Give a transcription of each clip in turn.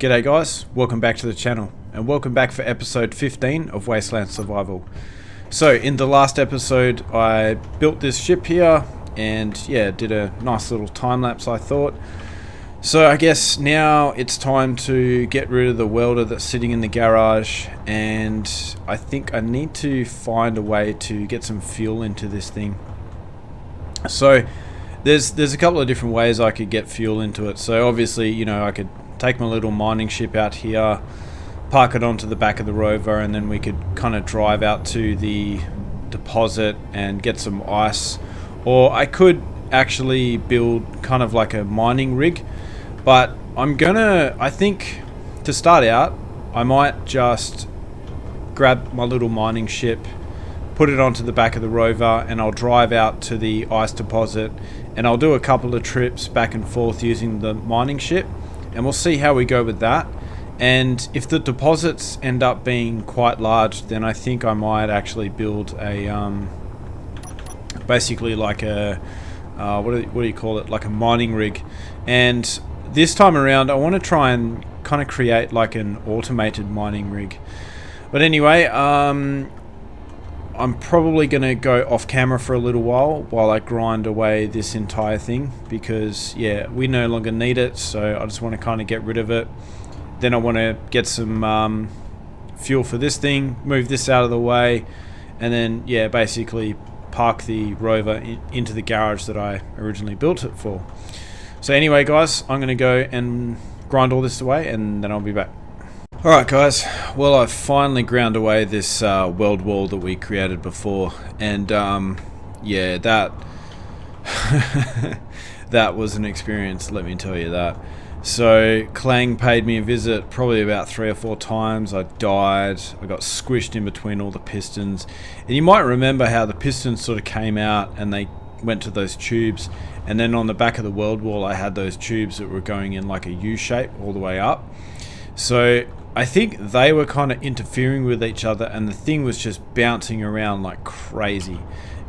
G'day guys, welcome back to the channel and welcome back for episode 15 of Wasteland Survival. So in the last episode I built this ship here and yeah, did a nice little time lapse I thought. So I guess now it's time to get rid of the welder that's sitting in the garage, and I think I need to find a way to get some fuel into this thing. So there's a couple of different ways I could get fuel into it. So obviously, you know, I could take my little mining ship out here, park it onto the back of the rover, and then we could kind of drive out to the deposit and get some ice. Or I could actually build kind of like a mining rig, but I think to start out I might just grab my little mining ship, put it onto the back of the rover, and I'll drive out to the ice deposit and I'll do a couple of trips back and forth using the mining ship, and we'll see how we go with that. And if the deposits end up being quite large, then I think I might actually build a basically like a what do you call it, like a mining rig. And this time around I want to try and kind of create like an automated mining rig. But anyway, I'm probably going to go off camera for a little while I grind away this entire thing, because yeah, we no longer need it, so I just want to kind of get rid of it. Then I want to get some fuel for this thing, move this out of the way, and then yeah, basically park the rover into the garage that I originally built it for. So anyway guys, I'm going to go and grind all this away and then I'll be back. Alright guys, well I've finally ground away this weld wall that we created before, and yeah, that that was an experience, let me tell you that. So Clang paid me a visit probably about 3 or 4 times. I died, I got squished in between all the pistons, and you might remember how the pistons sort of came out and they went to those tubes, and then on the back of the weld wall I had those tubes that were going in like a U shape all the way up. So I think they were kind of interfering with each other and the thing was just bouncing around like crazy.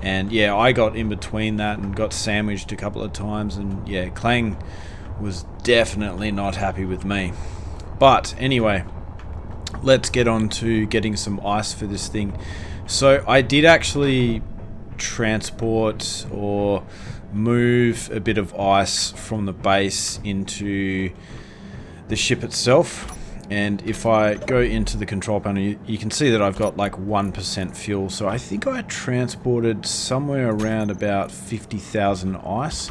And yeah, I got in between that and got sandwiched a couple of times, and yeah, Clang was definitely not happy with me. But anyway, let's get on to getting some ice for this thing. So I did actually transport or move a bit of ice from the base into the ship itself, and if I go into the control panel you can see that I've got like 1% fuel. So I think I transported somewhere around about 50,000 ice.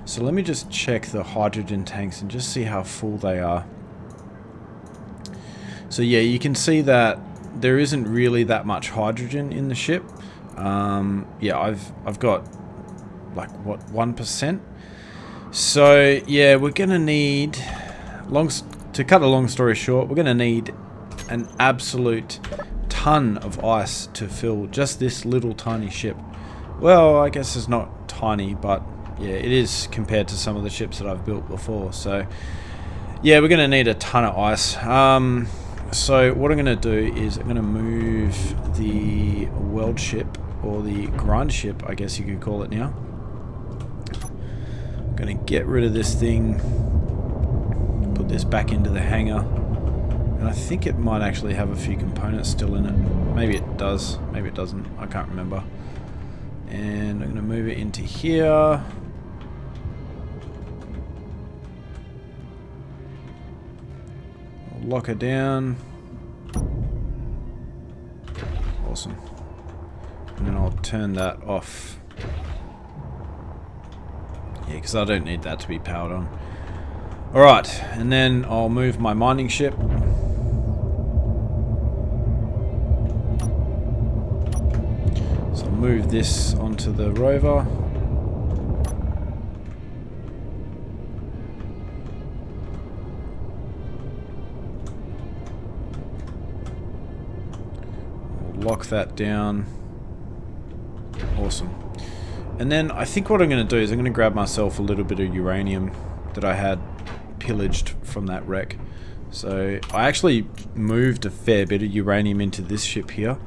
So let me just check the hydrogen tanks and just see how full they are. So yeah, you can see that there isn't really that much hydrogen in the ship. Yeah, I've got like what, 1%. So yeah, we're gonna need, to cut a long story short, we're gonna need an absolute ton of ice to fill just this little tiny ship. Well, I guess it's not tiny, but yeah, it is compared to some of the ships that I've built before. So yeah, we're gonna need a ton of ice. So what I'm gonna do is I'm gonna move the weld ship, or the grind ship I guess you could call it now. I'm gonna get rid of this thing, put this back into the hangar, and I think it might actually have a few components still in it. Maybe it does, maybe it doesn't, I can't remember. And I'm gonna move it into here. Lock her down. Awesome. And then I'll turn that off. Yeah, because I don't need that to be powered on. Alright, and then I'll move my mining ship. So I'll move this onto the rover. Lock that down. Awesome. And then I think what I'm going to do is I'm going to grab myself a little bit of uranium that I had pillaged from that wreck. So I actually moved a fair bit of uranium into this ship here.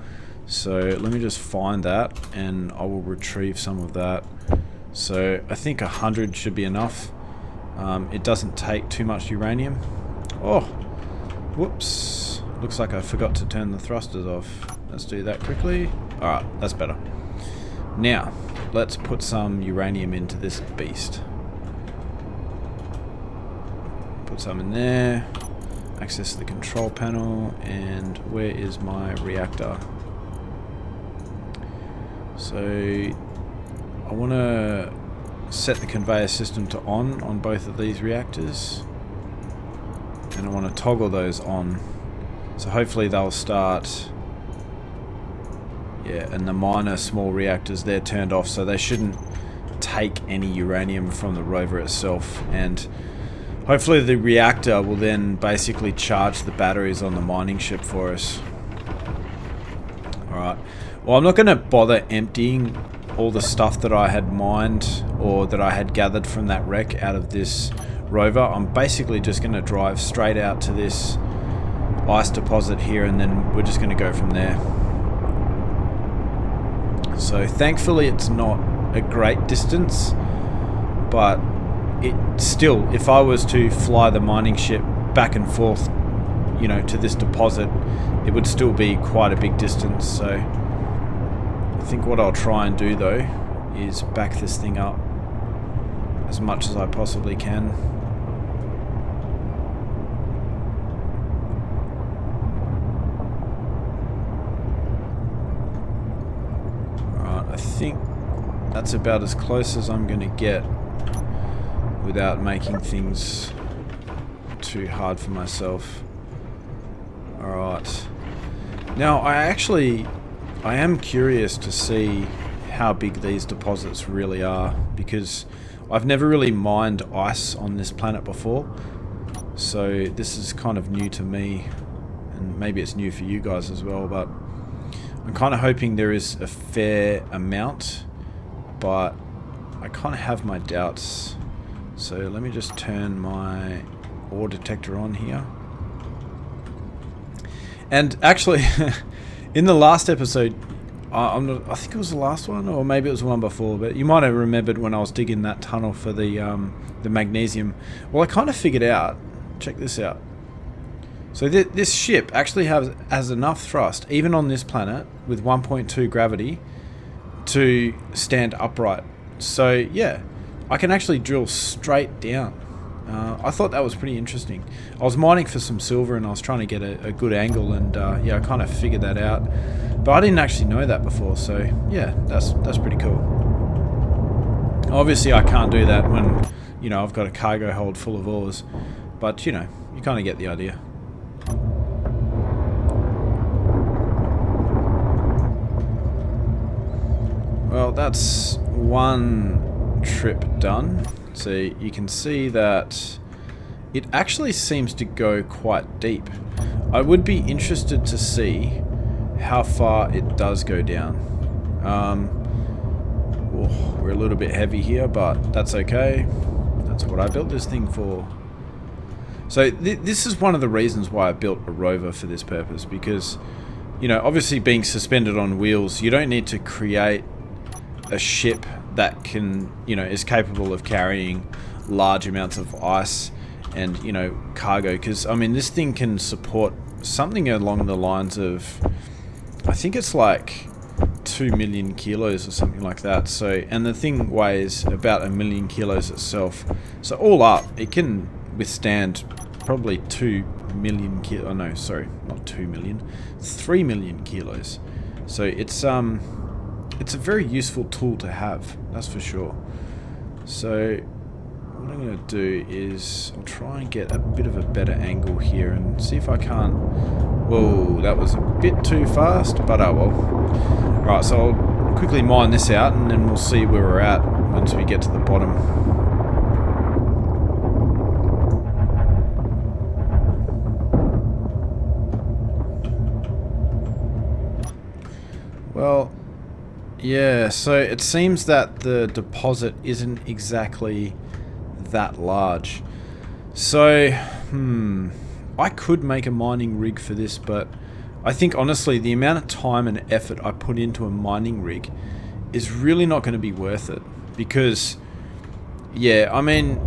So let me just find that and I will retrieve some of that. So I think 100 should be enough. It doesn't take too much uranium. Oh, Whoops. Looks like I forgot to turn the thrusters off. Let's do that quickly. Alright, that's better. Now, let's put some uranium into this beast. Put some in there. Access the control panel. And where is my reactor? So, I want to set the conveyor system to on both of these reactors. And I want to toggle those on. So hopefully they'll start. Yeah, and the minor small reactors, they're turned off, so they shouldn't take any uranium from the rover itself. And hopefully the reactor will then basically charge the batteries on the mining ship for us. Alright. Well, I'm not going to bother emptying all the stuff that I had mined or that I had gathered from that wreck out of this rover. I'm basically just going to drive straight out to this ice deposit here, and then we're just going to go from there. So thankfully it's not a great distance, but it still, if I was to fly the mining ship back and forth, you know, to this deposit, it would still be quite a big distance. So I think what I'll try and do though is back this thing up as much as I possibly can. I think that's about as close as I'm going to get without making things too hard for myself. Alright. Now I am curious to see how big these deposits really are, because I've never really mined ice on this planet before. So this is kind of new to me, and maybe it's new for you guys as well, but I'm kind of hoping there is a fair amount, but I kind of have my doubts. So let me just turn my ore detector on here. And actually, in the last episode, I think it was the last one, or maybe it was the one before, but you might have remembered when I was digging that tunnel for the magnesium. Well, I kind of figured out, check this out. So this ship actually has enough thrust, even on this planet, with 1.2 gravity, to stand upright. So yeah, I can actually drill straight down. I thought that was pretty interesting. I was mining for some silver and I was trying to get a good angle, and yeah, I kind of figured that out. But I didn't actually know that before, so yeah, that's pretty cool. Obviously I can't do that when, you know, I've got a cargo hold full of ores, but you know, you kind of get the idea. Well, that's one trip done. So you can see that it actually seems to go quite deep. I would be interested to see how far it does go down. We're a little bit heavy here, but that's okay. That's what I built this thing for. So this is one of the reasons why I built a rover for this purpose, because, you know, obviously being suspended on wheels, you don't need to create a ship that can, you know, is capable of carrying large amounts of ice and, you know, cargo, because I mean this thing can support something along the lines of, I think it's like 2 million kilos or something like that. So, and the thing weighs about 1 million kilos itself, so all up it can withstand probably 2 million kilos. Oh no, sorry, not 2 million, 3 million kilos. So it's a very useful tool to have, that's for sure. So what I'm going to do is I'll try and get a bit of a better angle here and see if I can't. Whoa, that was a bit too fast, but oh well. Right, so I'll quickly mine this out and then we'll see where we're at once we get to the bottom. Well, yeah, so it seems that the deposit isn't exactly that large. So, I could make a mining rig for this, but I think honestly the amount of time and effort I put into a mining rig is really not going to be worth it, because, yeah, I mean,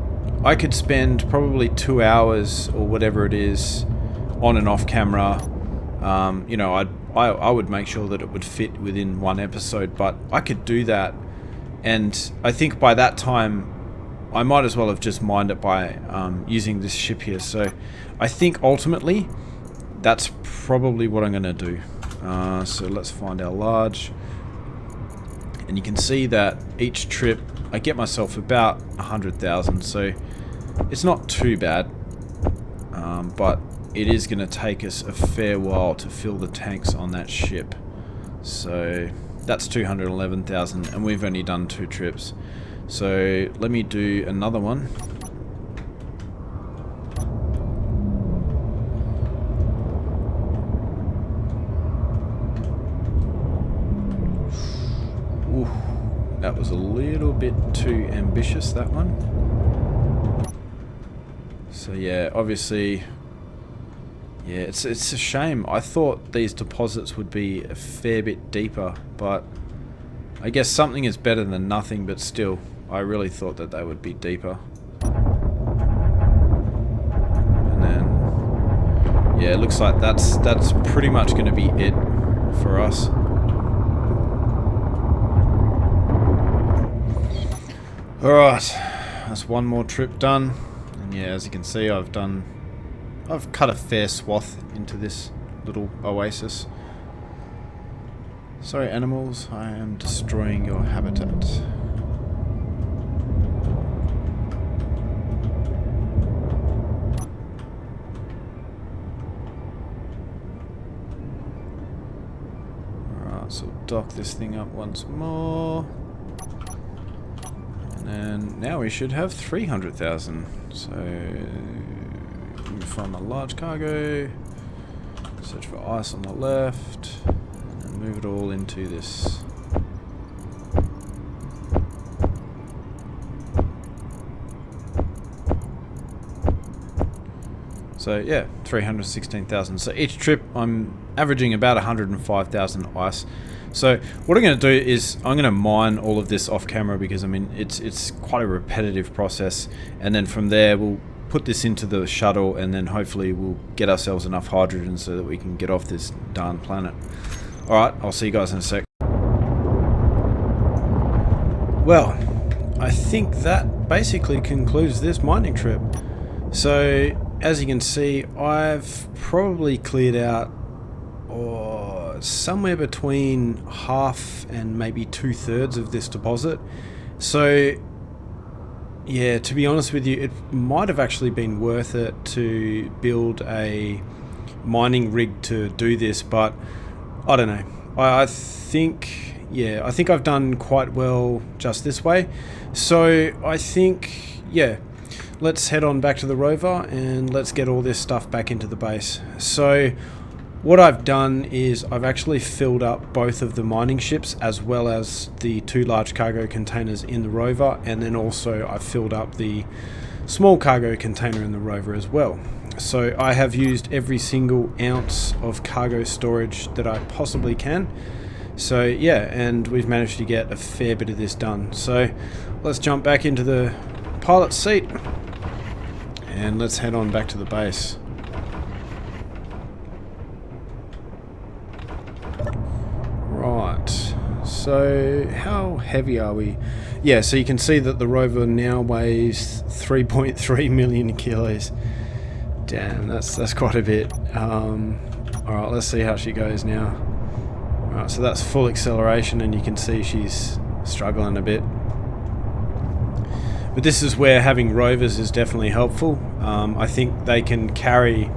I could spend probably 2 hours or whatever it is on and off camera. You know, I would make sure that it would fit within one episode, but I could do that, and I think by that time I might as well have just mined it by using this ship here. So I think ultimately that's probably what I'm going to do. So let's find our large, and you can see that each trip I get myself about 100,000, so it's not too bad, but it is going to take us a fair while to fill the tanks on that ship. So that's 211,000, and we've only done 2 trips. So let me do another one. Ooh, that was a little bit too ambitious, that one. So yeah, obviously, yeah, it's a shame. I thought these deposits would be a fair bit deeper, but I guess something is better than nothing, but still, I really thought that they would be deeper. And then, yeah, it looks like that's pretty much going to be it for us. Alright, that's one more trip done. And yeah, as you can see, I've cut a fair swath into this little oasis. Sorry animals, I am destroying your habitat. Alright, so dock this thing up once more. And then now we should have 300,000. So let me find my large cargo, search for ice on the left, and move it all into this. So yeah, 316,000. So each trip I'm averaging about 105,000 ice. So what I'm going to do is I'm going to mine all of this off camera, because I mean it's quite a repetitive process, and then from there we'll put this into the shuttle, and then hopefully we'll get ourselves enough hydrogen so that we can get off this darn planet. Alright, I'll see you guys in a sec. Well, I think that basically concludes this mining trip. So as you can see, I've probably cleared out somewhere between half and maybe 2/3 of this deposit. So yeah, to be honest with you, it might have actually been worth it to build a mining rig to do this, but I don't know. I think, yeah, I think I've done quite well just this way. So I think, yeah, let's head on back to the rover and let's get all this stuff back into the base. So what I've done is I've actually filled up both of the mining ships as well as the 2 large cargo containers in the rover, and then also I've filled up the small cargo container in the rover as well. So I have used every single ounce of cargo storage that I possibly can. So yeah, and we've managed to get a fair bit of this done. So let's jump back into the pilot's seat and let's head on back to the base. Right, so how heavy are we? Yeah, so you can see that the rover now weighs 3.3 million kilos. Damn, that's quite a bit. Alright, let's see how she goes now. Alright, so that's full acceleration, and you can see she's struggling a bit. But this is where having rovers is definitely helpful. I think they can carry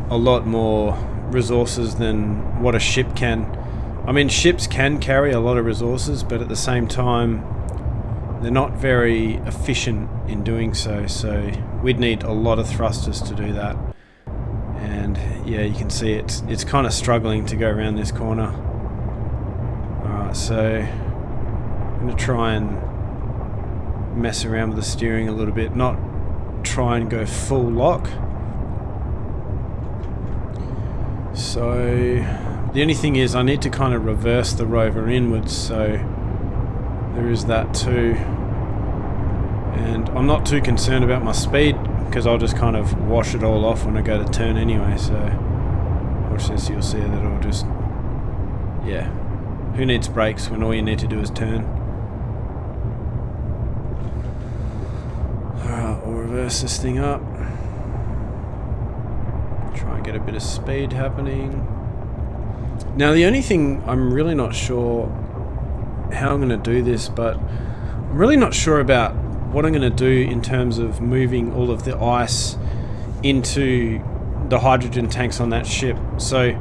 a lot more resources than what a ship can. I mean, ships can carry a lot of resources, but at the same time, they're not very efficient in doing so. So we'd need a lot of thrusters to do that. And yeah, you can see it's kind of struggling to go around this corner. Alright, so I'm going to try and mess around with the steering a little bit, not try and go full lock. So the only thing is I need to kind of reverse the rover inwards, so there is that too. And I'm not too concerned about my speed, because I'll just kind of wash it all off when I go to turn anyway. So watch this, you'll see that it'll just, yeah. Who needs brakes when all you need to do is turn? Alright, we'll reverse this thing up. Try and get a bit of speed happening. Now the only thing I'm really not sure how I'm going to do this, but I'm really not sure about what I'm going to do in terms of moving all of the ice into the hydrogen tanks on that ship. So,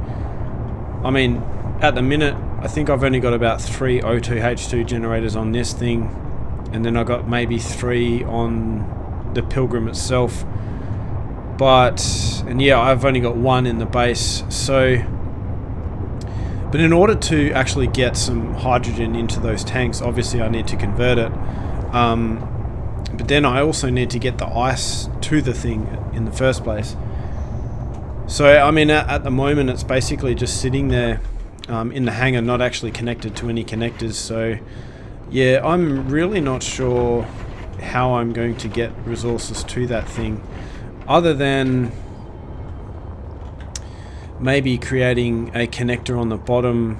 I mean, at the minute, I think I've only got about 3 O2H2 generators on this thing, and then I got maybe 3 on the Pilgrim itself. And yeah, I've only got 1 in the base. But in order to actually get some hydrogen into those tanks, obviously I need to convert it. But then I also need to get the ice to the thing in the first place. So, I mean, at the moment it's basically just sitting there in the hangar, not actually connected to any connectors. So, yeah, I'm really not sure how I'm going to get resources to that thing, other than maybe creating a connector on the bottom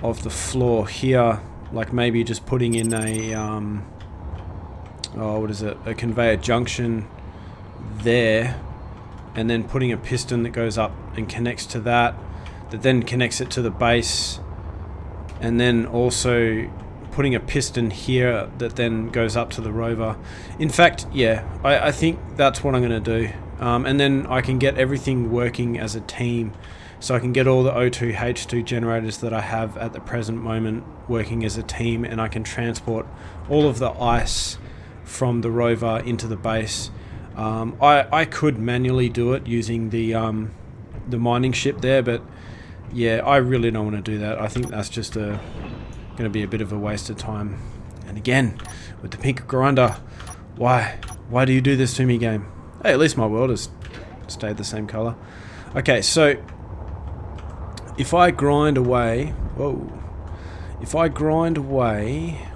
of the floor here, like maybe just putting in a a conveyor junction there, and then putting a piston that goes up and connects to that then connects it to the base, and then also putting a piston here that then goes up to the rover. In fact, yeah, I think that's what I'm going to do. And then I can get everything working as a team. So I can get all the O2H2 generators that I have at the present moment working as a team, and I can transport all of the ice from the rover into the base. I could manually do it using the mining ship there, but yeah, I really don't want to do that. I think that's just going to be a bit of a waste of time. And again, with the pink grinder, why do you do this to me, game? Hey, at least my world has stayed the same color. Okay, so if I grind away,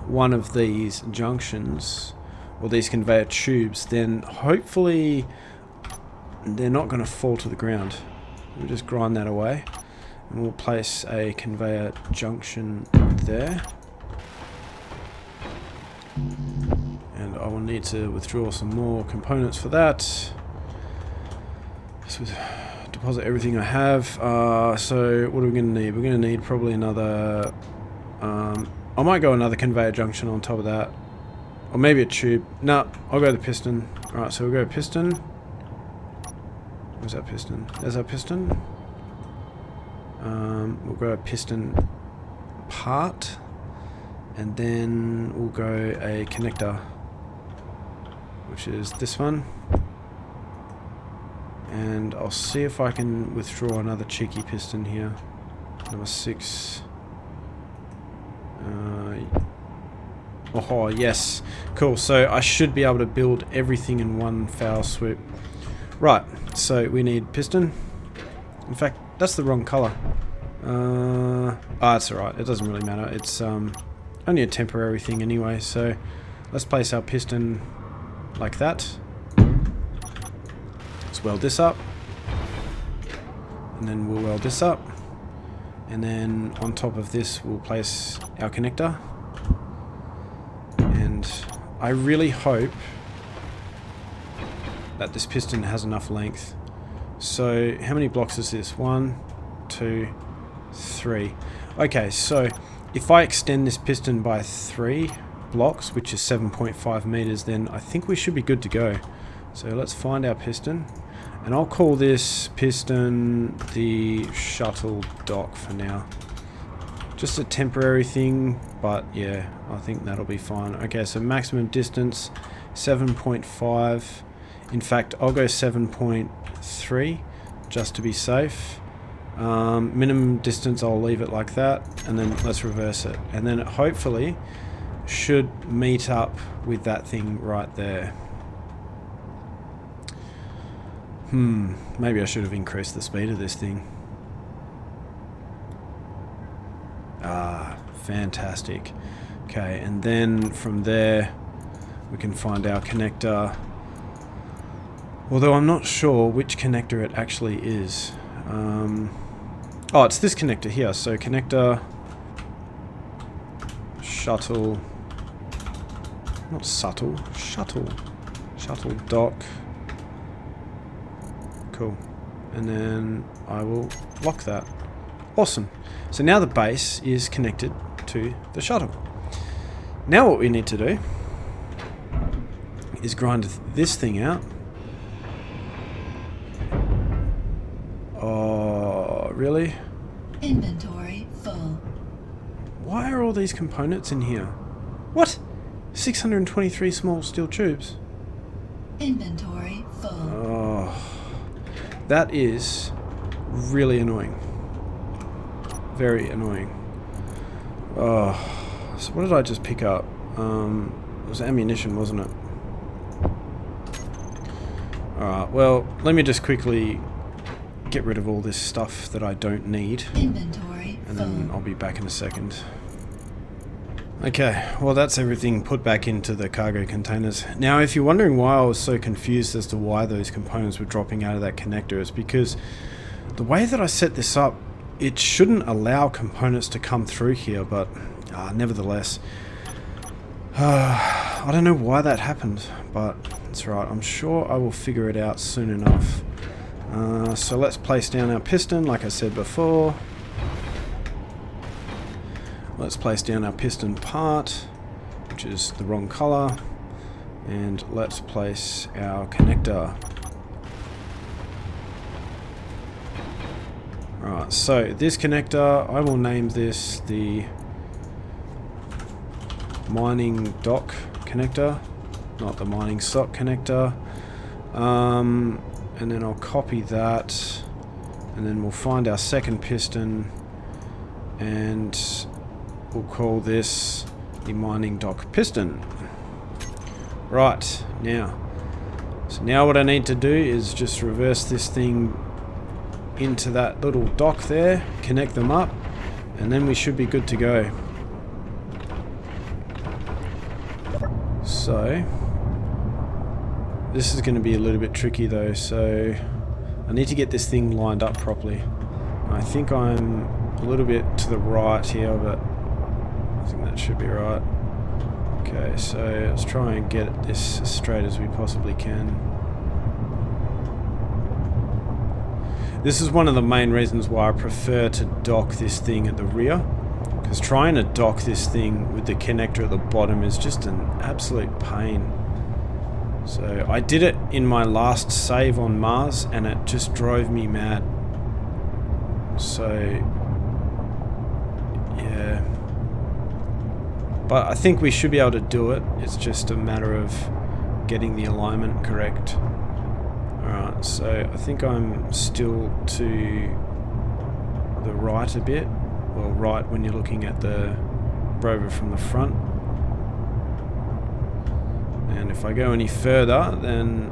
one of these junctions or these conveyor tubes, then hopefully they're not going to fall to the ground. We'll just grind that away, and we'll place a conveyor junction there. And I will need to withdraw some more components for that. So deposit everything I have. So what are we going to need? We're going to need probably another... I might go another conveyor junction on top of that. Or maybe a tube. No, I'll go the piston. Alright, so we'll go piston. Where's that piston? There's our piston. We'll go a piston part. And then we'll go a connector, which is this one. And I'll see if I can withdraw another cheeky piston here. Number 6. Oh, yes. Cool. So I should be able to build everything in one foul swoop. Right. So we need piston. In fact, that's the wrong color. It's alright. It doesn't really matter. It's only a temporary thing anyway. So let's place our piston like that. Let's weld this up. And then we'll weld this up. And then on top of this, we'll place our connector. And I really hope that this piston has enough length. So how many blocks is this? 1, 2, 3. Okay, so if I extend this piston by 3 blocks, which is 7.5 meters, then I think we should be good to go. So let's find our piston. And I'll call this piston the shuttle dock for now. Just a temporary thing, but yeah, I think that'll be fine. Okay, so maximum distance, 7.5. In fact, I'll go 7.3 just to be safe. Minimum distance, I'll leave it like that, and then let's reverse it. And then it hopefully should meet up with that thing right there. Maybe I should have increased the speed of this thing. Fantastic. Okay, and then from there we can find our connector. Although I'm not sure which connector it actually is. Oh, it's this connector here. So connector, shuttle, not subtle, shuttle dock. Cool. And then I will lock that. Awesome. So now the base is connected to the shuttle. Now what we need to do is grind this thing out. Oh, really? Inventory full. Why are all these components in here? What? 623 small steel tubes. Inventory full. Oh, that is really annoying. Very annoying. Oh, so what did I just pick up? It was ammunition, wasn't it? Alright, well, let me just quickly get rid of all this stuff that I don't need. Inventory and then I'll be back in a second. Okay, well that's everything put back into the cargo containers. Now if you're wondering why I was so confused as to why those components were dropping out of that connector, it's because the way that I set this up, it shouldn't allow components to come through here, but nevertheless, I don't know why that happened, but it's right. I'm sure I will figure it out soon enough. So let's place down our piston like I said before. Let's place down our piston part, which is the wrong color, and let's place our connector. Alright, so this connector, I will name this the mining dock connector, not the mining sock connector. And then I'll copy that, and then we'll find our second piston, and we'll call this the mining dock piston. Right, now. So now what I need to do is just reverse this thing into that little dock there, connect them up, and then we should be good to go. So this is going to be a little bit tricky though, so I need to get this thing lined up properly. I think I'm a little bit to the right here, but I think that should be right. Okay, so let's try and get this as straight as we possibly can. This is one of the main reasons why I prefer to dock this thing at the rear, because trying to dock this thing with the connector at the bottom is just an absolute pain. So I did it in my last save on Mars and it just drove me mad. So yeah, but I think we should be able to do it. It's just a matter of getting the alignment correct. Alright, so I think I'm still to the right a bit. Well, right when you're looking at the rover from the front. And if I go any further, then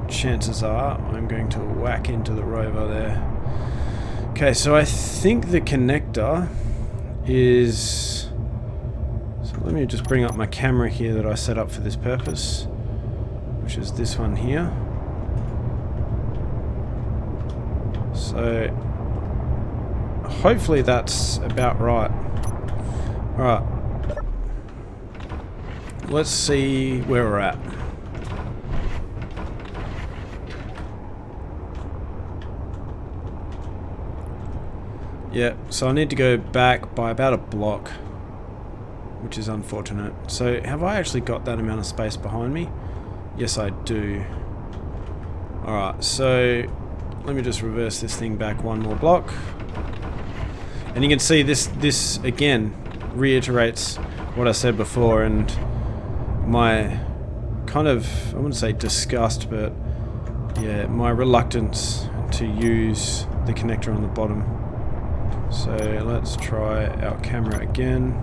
chances are I'm going to whack into the rover there. Okay, so I think the connector is... So let me just bring up my camera here that I set up for this purpose, which is this one here. So hopefully that's about right. Alright. Let's see where we're at. Yeah, so I need to go back by about a block, which is unfortunate. So have I actually got that amount of space behind me? Yes, I do. Alright, so let me just reverse this thing back one more block. And you can see this again reiterates what I said before, and my kind of, I wouldn't say disgust, but yeah, my reluctance to use the connector on the bottom. So let's try our camera again.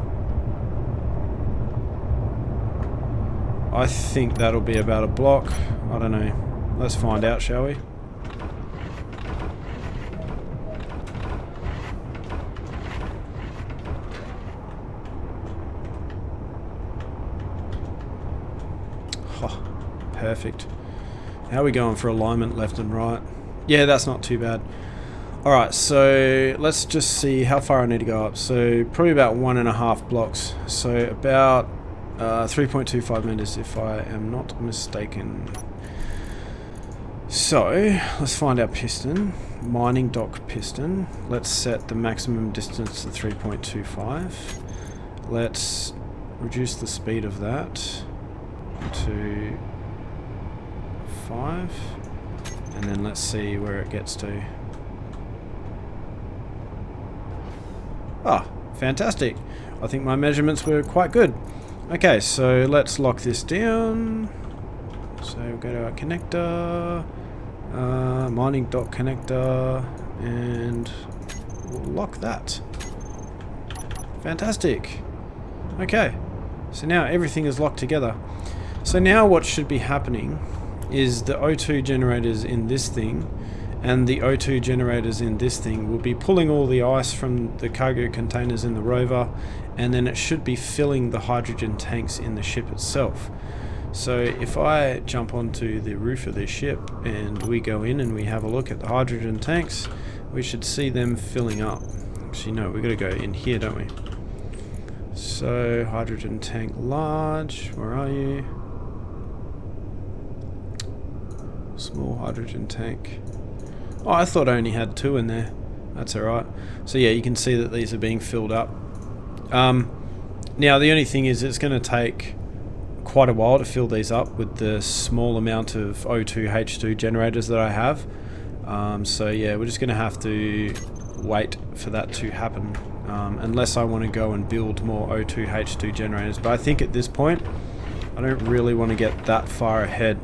I think that'll be about a block. I don't know. Let's find out, shall we? Perfect. How are we going for alignment left and right? Yeah, that's not too bad. Alright, so let's just see how far I need to go up. So probably about 1.5 blocks. So about 3.25 meters if I am not mistaken. So let's find our piston. Mining dock piston. Let's set the maximum distance to 3.25. Let's reduce the speed of that to 5. And then let's see where it gets to. Ah, fantastic. I think my measurements were quite good. Okay, so let's lock this down. So we'll go to our connector, mining dock connector, and we'll lock that. Fantastic. Okay, so now everything is locked together. So now what should be happening is the O2 generators in this thing and the O2 generators in this thing will be pulling all the ice from the cargo containers in the rover, and then it should be filling the hydrogen tanks in the ship itself. So if I jump onto the roof of this ship and we go in and we have a look at the hydrogen tanks, we should see them filling up. Actually no, we've got to go in here, don't we? So hydrogen tank large, where are you? Small hydrogen tank. Oh, I thought I only had 2 in there. That's alright. So yeah, you can see that these are being filled up. Now the only thing is it's going to take quite a while to fill these up with the small amount of O2 H2 generators that I have. So yeah, we're just going to have to wait for that to happen. Unless I want to go and build more O2 H2 generators. But I think at this point, I don't really want to get that far ahead.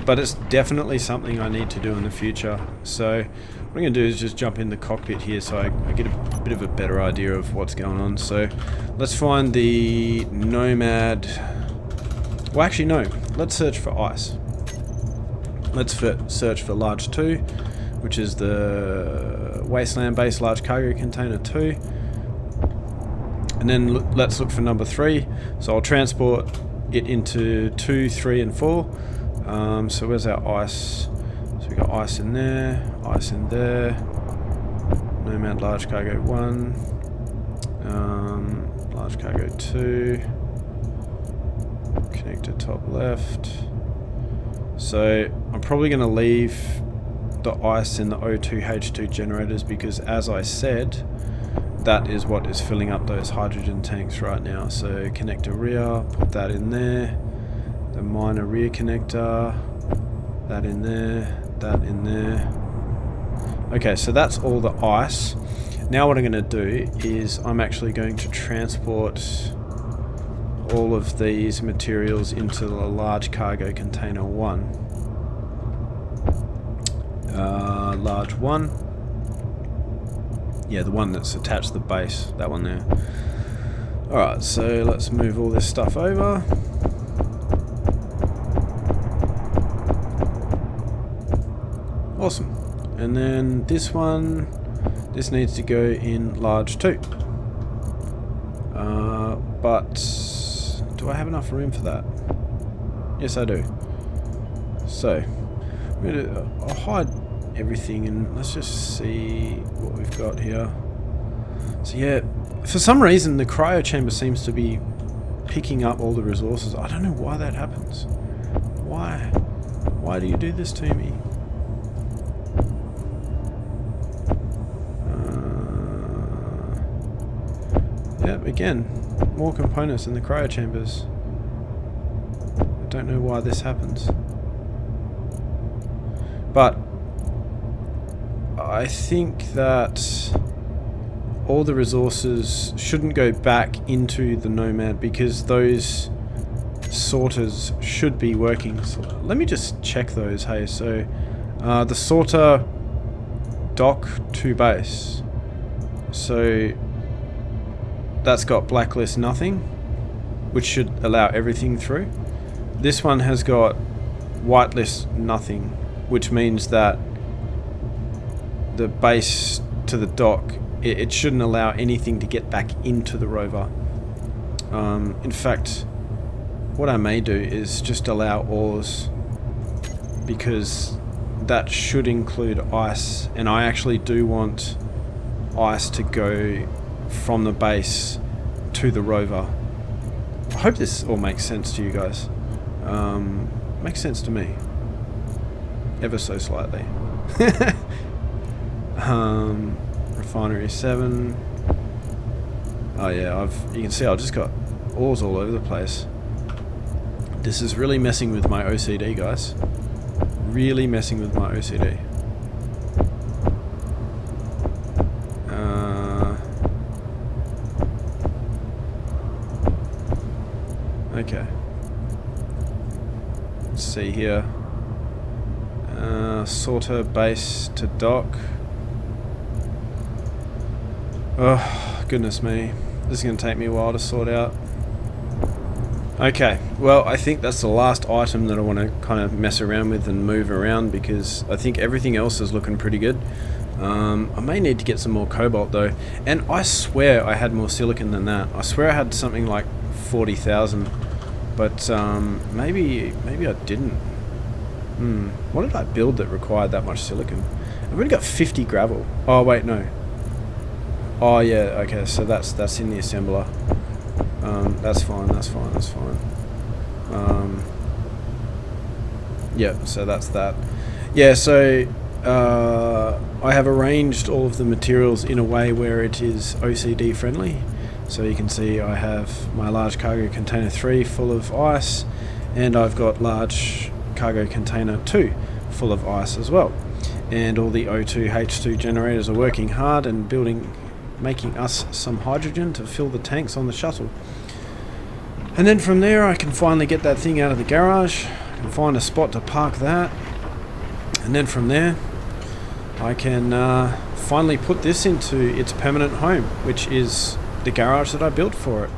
But it's definitely something I need to do in the future. So what I'm going to do is just jump in the cockpit here so I get a bit of a better idea of what's going on. So let's find the Nomad. Well, actually no, let's search for ice. Let's search for large 2, which is the Wasteland base large cargo container 2. And then let's look for number 3. So I'll transport it into 2, 3 and 4. So where's our ice? So we got ice in there, ice in there. Nomad large cargo 1, large cargo 2, connector top left. So I'm probably going to leave the ice in the O2 H2 generators because, as I said, that is what is filling up those hydrogen tanks right now. So connector rear, put that in there. The minor rear connector, that in there, that in there. Okay, so that's all the ice. Now what I'm going to do is I'm actually going to transport all of these materials into the large cargo container 1. Large 1. Yeah, the one that's attached to the base, that one there. Alright, so let's move all this stuff over. Awesome. And then this one, this needs to go in large 2. But do I have enough room for that? Yes, I do. So I'll hide everything and let's just see what we've got here. So yeah, for some reason the cryo chamber seems to be picking up all the resources. I don't know why that happens. Why do you do this to me? Yep, again, more components in the cryo chambers. I don't know why this happens. But I think that all the resources shouldn't go back into the Nomad because those sorters should be working. So let me just check those. Hey, so the sorter dock to base. So that's got blacklist nothing, which should allow everything through. This one has got whitelist nothing, which means that the base to the dock, it shouldn't allow anything to get back into the rover. In fact, what I may do is just allow ores because that should include ice, and I actually do want ice to go from the base to the rover. I hope this all makes sense to you guys. Makes sense to me, ever so slightly. Refinery 7. Oh yeah, you can see I've just got ores all over the place. This is really messing with my OCD, guys. Really messing with my OCD. Okay. Let's see here. Sorter base to dock. Oh, goodness me. This is going to take me a while to sort out. Okay, well, I think that's the last item that I want to kind of mess around with and move around, because I think everything else is looking pretty good. I may need to get some more cobalt though, and I swear I had more silicon than that. I swear I had something like 40,000, but maybe I didn't. What did I build that required that much silicon? I've already got 50 gravel. Oh wait, no. Oh yeah, okay, so that's in the assembler. That's fine. Yeah, so that's that. Yeah, so I have arranged all of the materials in a way where it is OCD friendly. So you can see I have my large cargo container 3 full of ice, and I've got large cargo container 2 full of ice as well. And all the O2 H2 generators are working hard and making us some hydrogen to fill the tanks on the shuttle. And then from there I can finally get that thing out of the garage, I can find a spot to park that, and then from there I can finally put this into its permanent home, which is the garage that I built for it.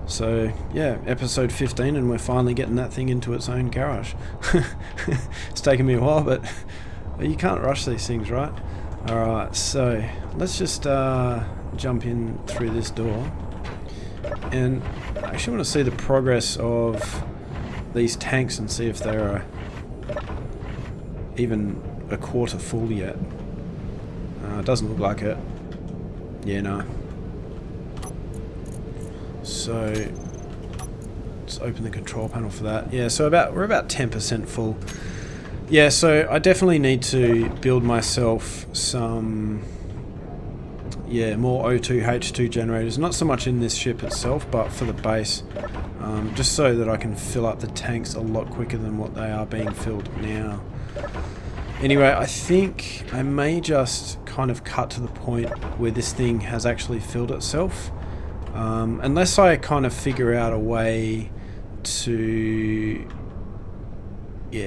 So yeah, episode 15, and we're finally getting that thing into its own garage. It's taken me a while, but you can't rush these things, right? Alright, so let's just jump in through this door, and I actually want to see the progress of these tanks and see if they are even a quarter full yet. It doesn't look like it. Yeah, no. So let's open the control panel for that. Yeah, so we're about 10% full. Yeah, so I definitely need to build myself some more O2 H2 generators, not so much in this ship itself, but for the base, just so that I can fill up the tanks a lot quicker than what they are being filled now. Anyway, I think I may just kind of cut to the point where this thing has actually filled itself, unless I kind of figure out a way to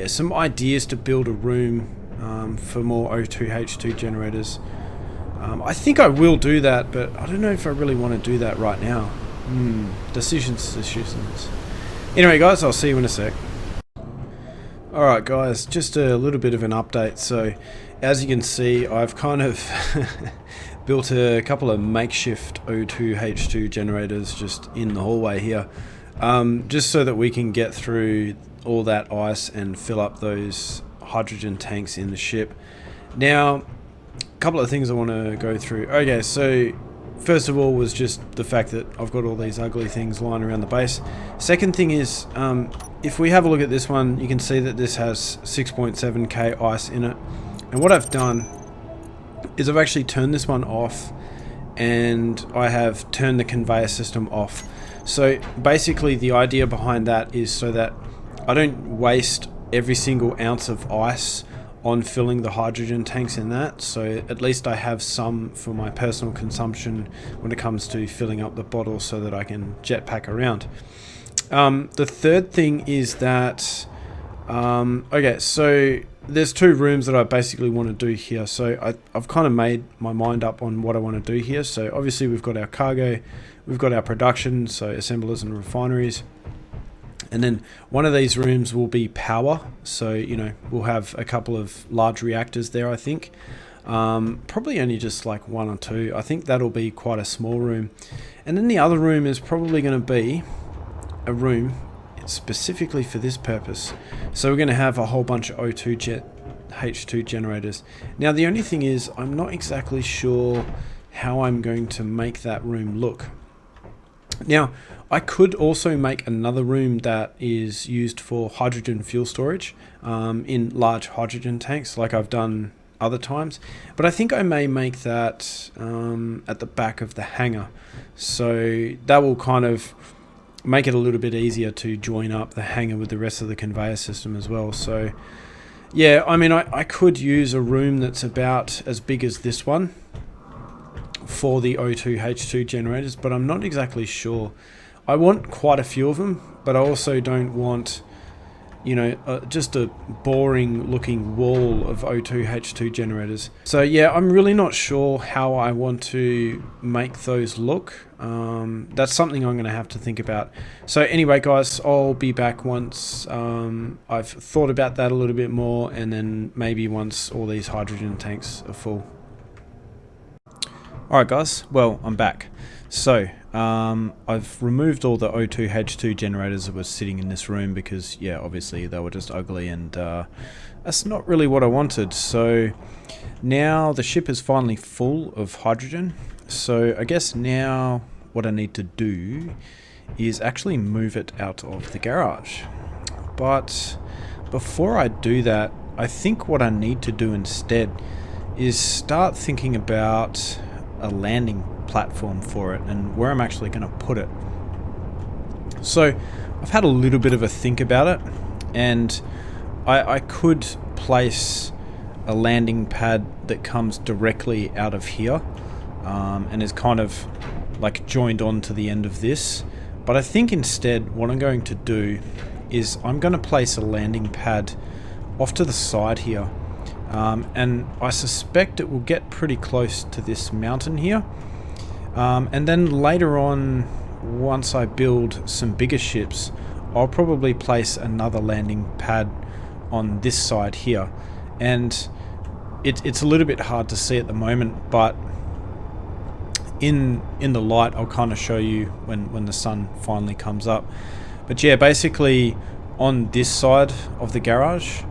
some ideas to build a room for more O2 H2 generators. I think I will do that, but I don't know if I really want to do that right now. Decisions. Anyway guys, I'll see you in a sec. Alright guys, just a little bit of an update. So as you can see, I've kind of built a couple of makeshift O2 H2 generators just in the hallway here, just so that we can get through all that ice and fill up those hydrogen tanks in the ship. Now, a couple of things I want to go through. Okay, so first of all was just the fact that I've got all these ugly things lying around the base. Second thing is, if we have a look at this one, you can see that this has 6.7k ice in it. And what I've done is I've actually turned this one off, and I have turned the conveyor system off. So basically the idea behind that is so that I don't waste every single ounce of ice on filling the hydrogen tanks in that, so at least I have some for my personal consumption when it comes to filling up the bottle so that I can jetpack around. The third thing is that okay, so there's two rooms that I basically want to do here. So I've kind of made my mind up on what I want to do here. So obviously we've got our cargo, we've got our production, so assemblers and refineries. And then one of these rooms will be power. So, you know, we'll have a couple of large reactors there, I think. Probably only just like one or two. I think that'll be quite a small room. And then the other room is probably going to be a room specifically for this purpose. So we're going to have a whole bunch of H2 generators. Now the only thing is, I'm not exactly sure how I'm going to make that room look. Now I could also make another room that is used for hydrogen fuel storage in large hydrogen tanks like I've done other times, but I think I may make that at the back of the hangar, so that will kind of make it a little bit easier to join up the hangar with the rest of the conveyor system as well. So yeah, I mean, I could use a room that's about as big as this one for the O2 H2 generators, but I'm not exactly sure. I want quite a few of them, but I also don't want, you know, just a boring looking wall of O2 H2 generators. So yeah, I'm really not sure how I want to make those look. That's something I'm going to have to think about. So anyway guys, I'll be back once I've thought about that a little bit more, and then maybe once all these hydrogen tanks are full. Alright guys, well, I'm back. So I've removed all the O2 H2 generators that were sitting in this room because, yeah, obviously they were just ugly, and that's not really what I wanted. So now the ship is finally full of hydrogen. So I guess now what I need to do is actually move it out of the garage. But before I do that, I think what I need to do instead is start thinking about a landing platform for it and where I'm actually going to put it. So I've had a little bit of a think about it, and I could place a landing pad that comes directly out of here and is kind of like joined on to the end of this. But I think instead what I'm going to do is I'm going to place a landing pad off to the side here. And I suspect it will get pretty close to this mountain here. And then later on, once I build some bigger ships, I'll probably place another landing pad on this side here. And it's a little bit hard to see at the moment, but in the light I'll kind of show you when the sun finally comes up. But yeah, basically on this side of the garage,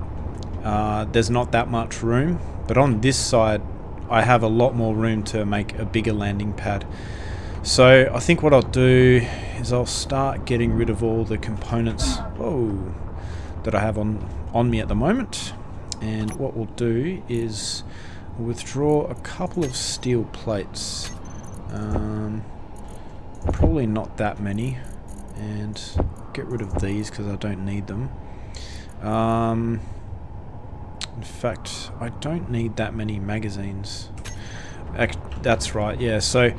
there's not that much room, but on this side I have a lot more room to make a bigger landing pad. So I think what I'll do is I'll start getting rid of all the components that I have on me at the moment, and what we'll do is withdraw a couple of steel plates, probably not that many, and get rid of these because I don't need them. In fact, I don't need that many magazines. That's right, yeah. So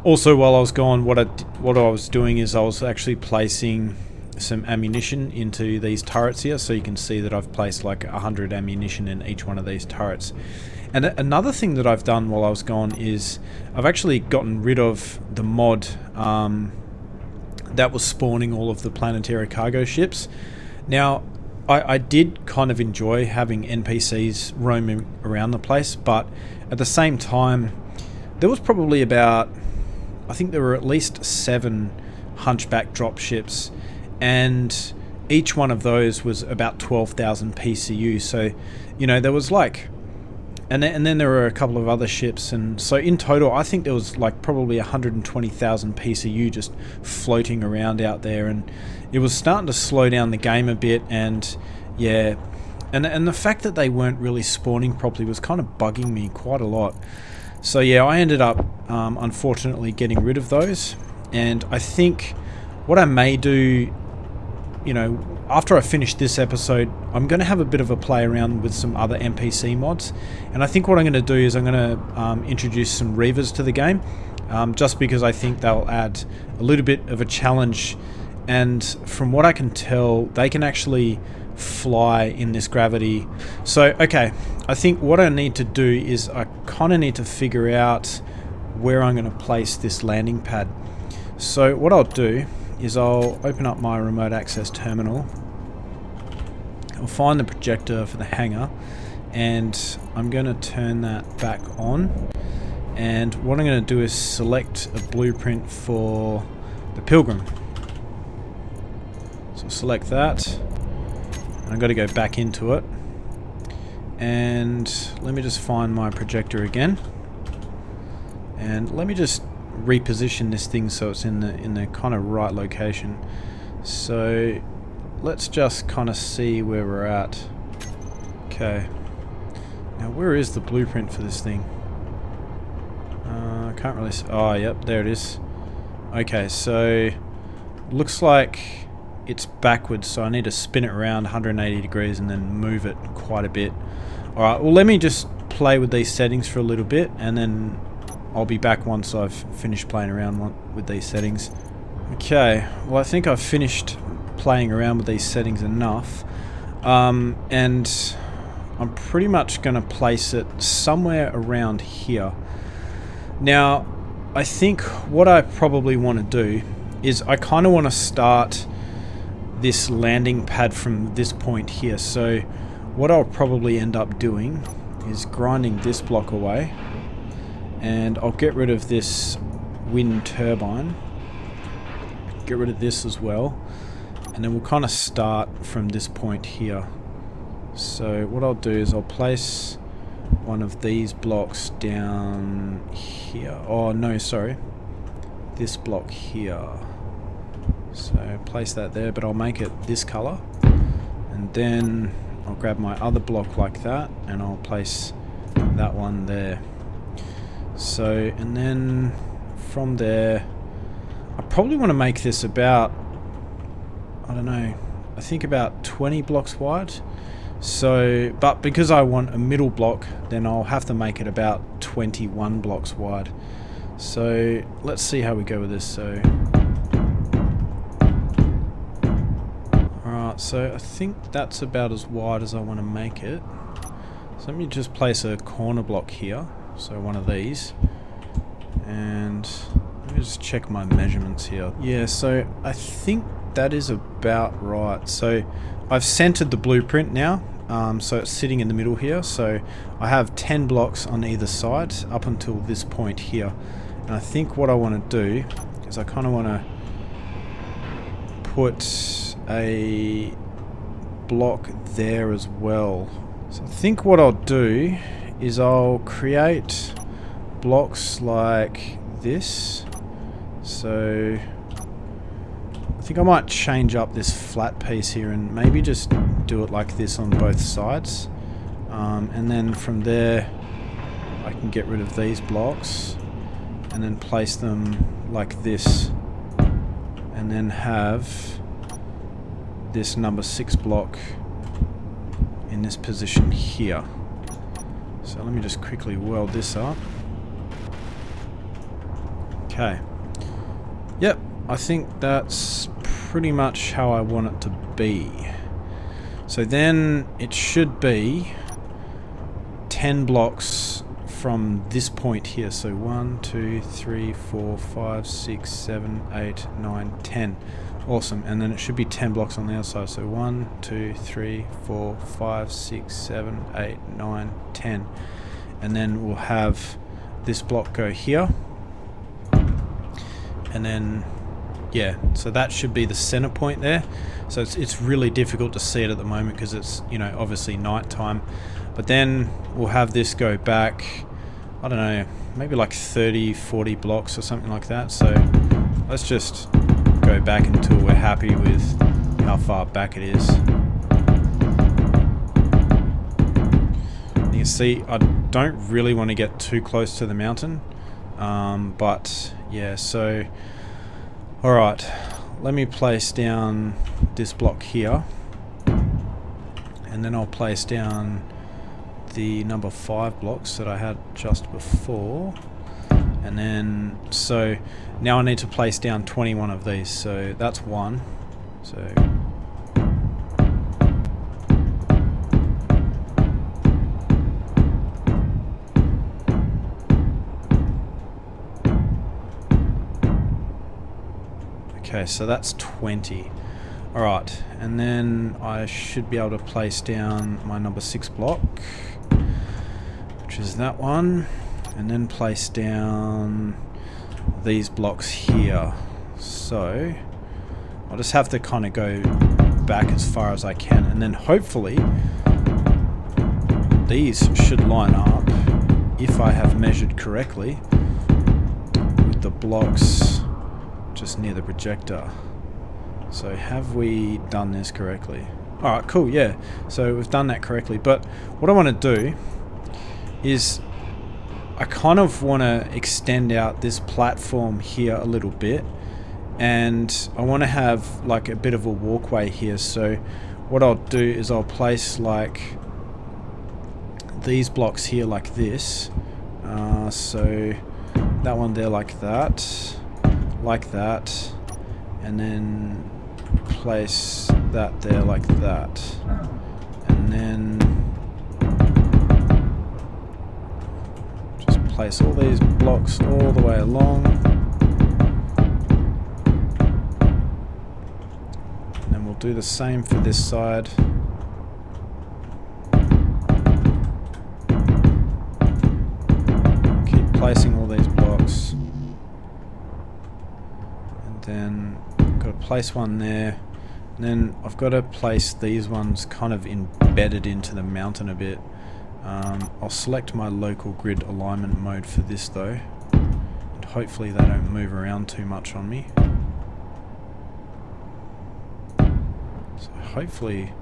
also while I was gone, what I was doing is I was actually placing some ammunition into these turrets here. So you can see that I've placed like 100 ammunition in each one of these turrets. And another thing that I've done while I was gone is I've actually gotten rid of the mod that was spawning all of the planetary cargo ships. Now, I did kind of enjoy having NPCs roaming around the place, but at the same time, there was probably about, I think there were at least 7 hunchback dropships, and each one of those was about 12,000 PCU. So, you know, there was like, and then there were a couple of other ships, and so in total, I think there was like probably 120,000 PCU just floating around out there, and it was starting to slow down the game a bit. And yeah, and the fact that they weren't really spawning properly was kind of bugging me quite a lot. So yeah, I ended up unfortunately getting rid of those, and I think what I may do, you know, after I finish this episode, I'm going to have a bit of a play around with some other NPC mods, and I think what I'm going to do is I'm going to introduce some Reavers to the game, just because I think they'll add a little bit of a challenge, and from what I can tell, they can actually fly in this gravity. So okay, I think what I need to do is I kind of need to figure out where I'm going to place this landing pad. So what I'll do is I'll open up my remote access terminal, I'll find the projector for the hangar, and I'm going to turn that back on, and what I'm going to do is select a blueprint for the Pilgrim. So select that. I've got to go back into it. And let me just find my projector again. And let me just reposition this thing so it's in the kind of right location. So let's just kind of see where we're at. Okay. Now where is the blueprint for this thing? I can't really see. Oh, yep, there it is. Okay, so looks like it's backwards, so I need to spin it around 180 degrees and then move it quite a bit. Alright, well let me just play with these settings for a little bit, and then I'll be back once I've finished playing around with these settings. Okay, well I think I've finished playing around with these settings enough, and I'm pretty much going to place it somewhere around here. Now, I think what I probably want to do is I kind of want to start this landing pad from this point here. So what I'll probably end up doing is grinding this block away, and I'll get rid of this wind turbine, get rid of this as well, and then we'll kind of start from this point here. So what I'll do is I'll place one of these blocks down here. Oh no, sorry, this block here. So place that there, but I'll make it this color, and then I'll grab my other block like that and I'll place that one there. So, and then from there I probably want to make this about, I don't know, I think about 20 blocks wide. So, but because I want a middle block, then I'll have to make it about 21 blocks wide. So let's see how we go with this. So alright, so I think that's about as wide as I want to make it. So let me just place a corner block here, so one of these, and let me just check my measurements here. Yeah, so I think that is about right. So I've centered the blueprint now, so it's sitting in the middle here. So I have 10 blocks on either side up until this point here. And I think what I want to do is I kind of want to put a block there as well. So I think what I'll do is I'll create blocks like this. So I think I might change up this flat piece here and maybe just do it like this on both sides, and then from there I can get rid of these blocks and then place them like this, and then have this number 6 block in this position here. So let me just quickly weld this up. Okay, yep, I think that's pretty much how I want it to be. So then it should be 10 blocks from this point here. So 1, 2, 3, 4, 5, 6, 7, 8, 9, 10. Awesome. And then it should be 10 blocks on the outside. So 1, 2, 3, 4, 5, 6, 7, 8, 9, 10. And then we'll have this block go here. And then, yeah, so that should be the center point there. So it's really difficult to see it at the moment because it's, you know, obviously night time. But then we'll have this go back, I don't know, maybe like 30, 40 blocks or something like that. So let's just go back until we're happy with how far back it is. You can see I don't really want to get too close to the mountain, but yeah, so alright, let me place down this block here, and then I'll place down the number 5 blocks that I had just before, and then so now I need to place down 21 of these. So that's one. So okay, so that's 20. Alright, and then I should be able to place down my number 6 block, which is that one, and then place down these blocks here. So I'll just have to kind of go back as far as I can, and then hopefully these should line up, if I have measured correctly, with the blocks just near the projector. So have we done this correctly? Alright, cool, yeah. So we've done that correctly. But what I want to do is I kind of want to extend out this platform here a little bit. And I want to have like a bit of a walkway here. So what I'll do is I'll place like these blocks here like this. So that one there like that, and then place that there like that, and then just place all these blocks all the way along, and then we'll do the same for this side. Keep placing all these blocks, and then I've got to place one there. And then I've got to place these ones kind of embedded into the mountain a bit. I'll select my local grid alignment mode for this though, and hopefully they don't move around too much on me. So hopefully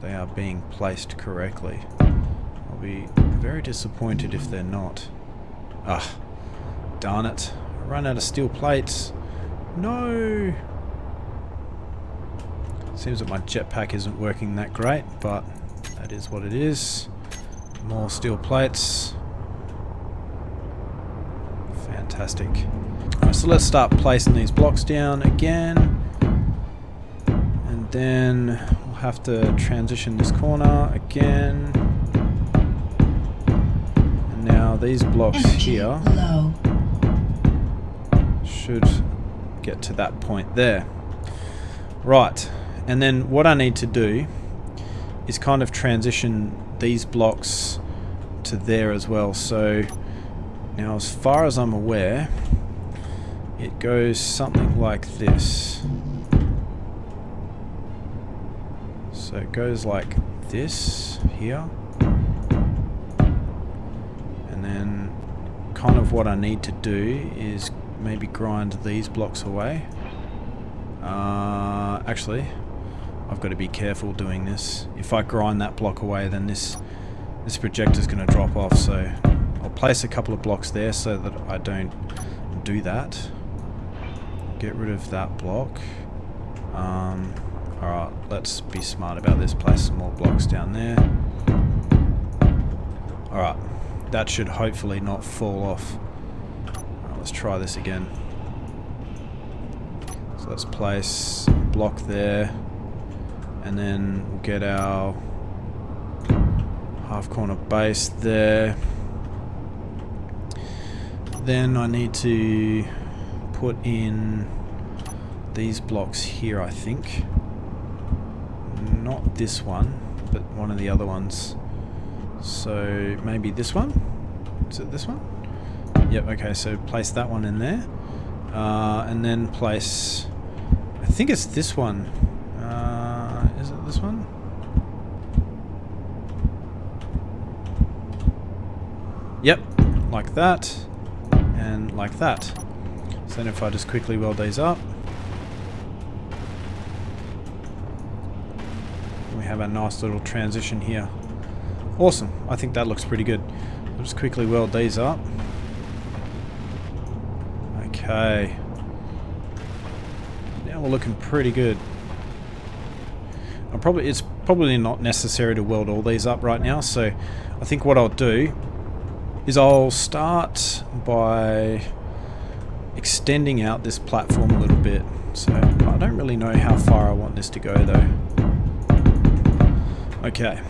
they are being placed correctly. I'll be very disappointed if they're not. Ah, darn it. I ran out of steel plates. No! Seems that my jetpack isn't working that great, but that is what it is. More steel plates. Fantastic. Alright, so let's start placing these blocks down again. And then we'll have to transition this corner again. And now these blocks here Low. should get to that point there. Right. And then what I need to do is kind of transition these blocks to there as well. So now as far as I'm aware, it goes something like this. So it goes like this here. And then kind of what I need to do is maybe grind these blocks away. Actually, I've got to be careful doing this. If I grind that block away, then this projector's going to drop off. So I'll place a couple of blocks there so that I don't do that. Get rid of that block. Alright, let's be smart about this. Place some more blocks down there. Alright, that should hopefully not fall off. Let's try this again. So let's place a block there. And then we'll get our half corner base there. Then I need to put in these blocks here, I think. Not this one, but one of the other ones. So maybe this one? Is it this one? Yep, okay, so place that one in there. And then place, I think it's this one. Is it this one? Yep, like that, and like that. So then if I just quickly weld these up, we have a nice little transition here. Awesome, I think that looks pretty good. I'll just quickly weld these up. Okay. Now we're looking pretty good. It's probably not necessary to weld all these up right now, so I think what I'll do is I'll start by extending out this platform a little bit. So I don't really know how far I want this to go though. Okay,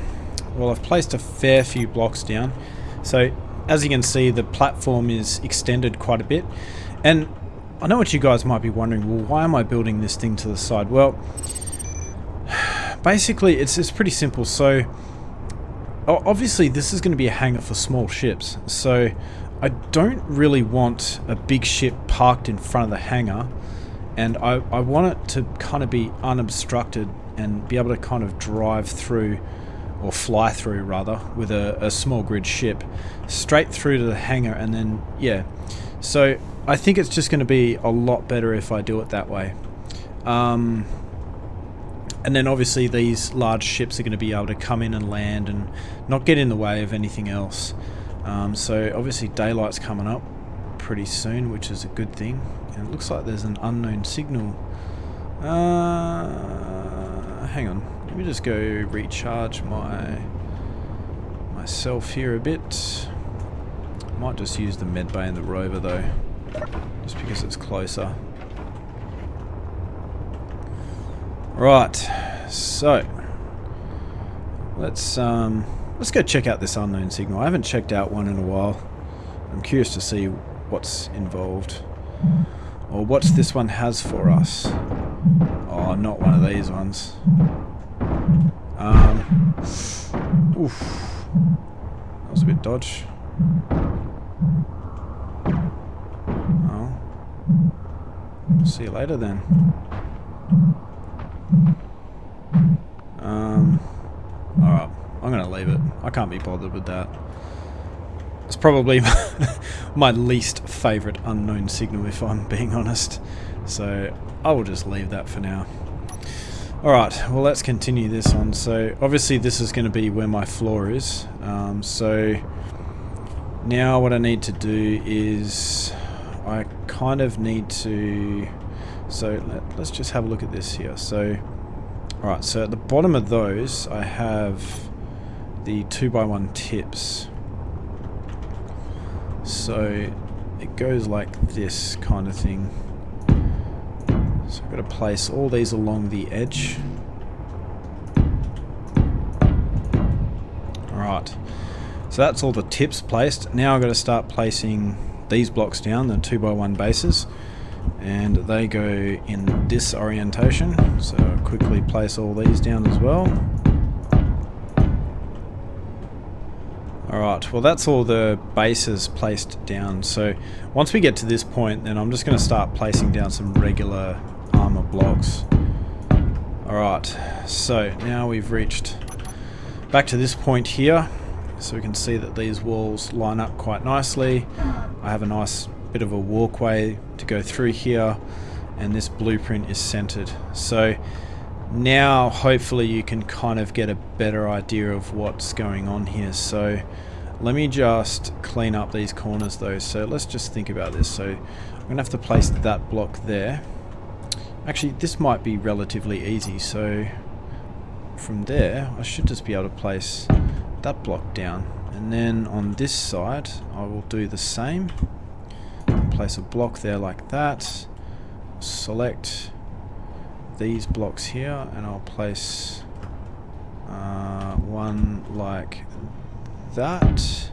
well I've placed a fair few blocks down. So as you can see, the platform is extended quite a bit. And I know what you guys might be wondering, well, why am I building this thing to the side? Well, basically it's pretty simple. So obviously this is going to be a hangar for small ships, so I don't really want a big ship parked in front of the hangar and I want it to kind of be unobstructed and be able to kind of drive through, or fly through rather, with a small grid ship straight through to the hangar. And then yeah, so I think it's just going to be a lot better if I do it that way. And then obviously these large ships are going to be able to come in and land and not get in the way of anything else. So obviously daylight's coming up pretty soon, which is a good thing. And it looks like there's an unknown signal. Hang on, let me just go recharge myself here a bit. Might just use the medbay and the rover though, just because it's closer. Right, so let's go check out this unknown signal. I haven't checked out one in a while. I'm curious to see what's involved, or what this one has for us. Oh, not one of these ones. Oof, that was a bit dodge. Oh, see you later then. Alright, I'm gonna leave it. I can't be bothered with that. It's probably my least favourite unknown signal, if I'm being honest. So I will just leave that for now. Alright, well let's continue this on. So obviously this is going to be where my floor is. So now what I need to do is I kind of need to... So let's just have a look at this here. So alright, so at the bottom of those I have the 2x1 tips. So it goes like this kind of thing. So I've got to place all these along the edge. Alright, so that's all the tips placed. Now I've got to start placing these blocks down, the 2x1 bases, and they go in this orientation. So I'll quickly place all these down as well. Alright, well that's all the bases placed down. So once we get to this point, then I'm just going to start placing down some regular armor blocks. Alright, so now we've reached back to this point here. So we can see that these walls line up quite nicely. I have a nice bit of a walkway to go through here, and this blueprint is centered. So now hopefully you can kind of get a better idea of what's going on here. So let me just clean up these corners though. So let's just think about this. So I'm gonna have to place that block there. Actually, this might be relatively easy. So from there I should just be able to place that block down, and then on this side I will do the same. Place a block there like that, select these blocks here, and I'll place one like that,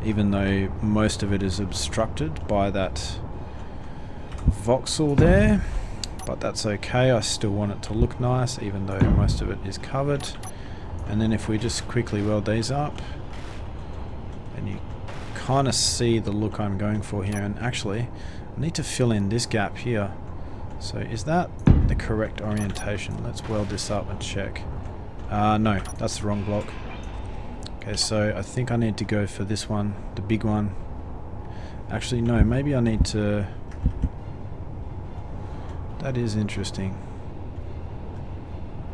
even though most of it is obstructed by that voxel there, but that's okay. I still want it to look nice even though most of it is covered. And then if we just quickly weld these up, and you kind of see the look I'm going for here. And actually I need to fill in this gap here. So is that the correct orientation? Let's weld this up and check. No, that's the wrong block. Okay, so I think I need to go for this one, the big one. Actually no, maybe I need to... That is interesting.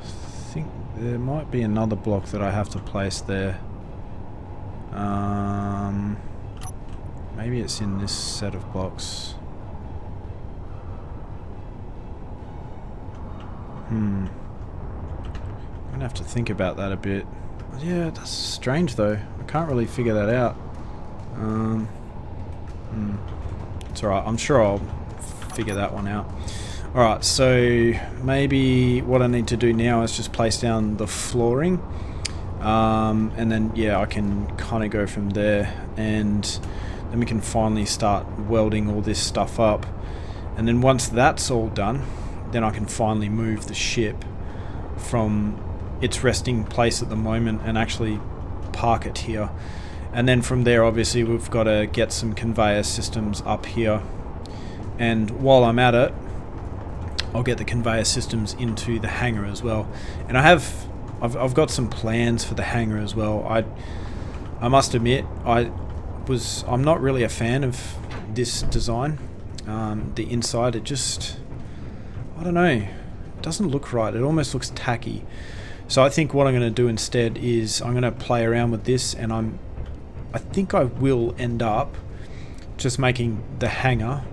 I think there might be another block that I have to place there. Maybe it's in this set of blocks. I'm gonna have to think about that a bit. Yeah, that's strange though. I can't really figure that out. It's alright, I'm sure I'll figure that one out. Alright, so maybe what I need to do now is just place down the flooring. And then yeah, I can kind of go from there, and then we can finally start welding all this stuff up. And then once that's all done, then I can finally move the ship from its resting place at the moment and actually park it here. And then from there obviously we've got to get some conveyor systems up here, and while I'm at it, I'll get the conveyor systems into the hangar as well. And I've got some plans for the hangar as well. I must admit, I'm not really a fan of this design. The inside, I don't know, it doesn't look right. It almost looks tacky. So I think what I'm going to do instead is I'm going to play around with this, and I think I will end up just making the hangar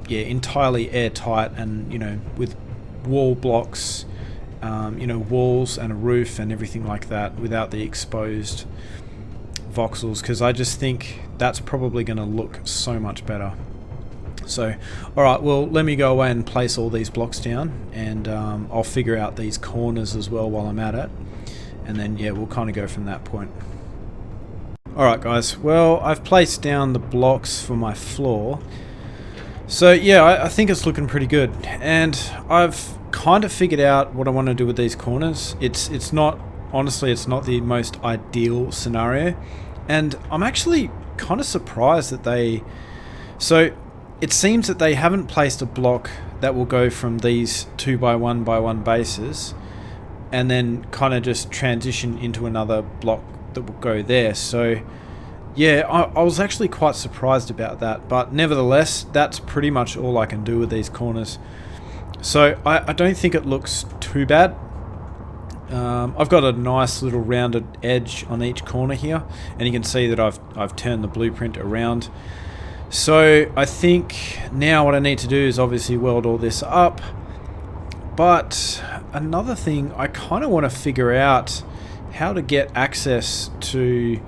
entirely airtight, and with wall blocks, walls and a roof and everything like that, without the exposed voxels, because I just think that's probably going to look so much better. So, alright, well, let me go away and place all these blocks down, and I'll figure out these corners as well while I'm at it, and then we'll kind of go from that point. Alright guys, well, I've placed down the blocks for my floor. So I think it's looking pretty good, and I've kind of figured out what I want to do with these corners. It's not, honestly, it's not the most ideal scenario, and I'm actually kind of surprised that so it seems that they haven't placed a block that will go from these 2x1x1 bases and then kind of just transition into another block that will go there. So I was actually quite surprised about that, but nevertheless, that's pretty much all I can do with these corners. So I don't think it looks too bad. I've got a nice little rounded edge on each corner here, and you can see that I've turned the blueprint around. So I think now what I need to do is obviously weld all this up. But another thing, I kind of want to figure out how to get access to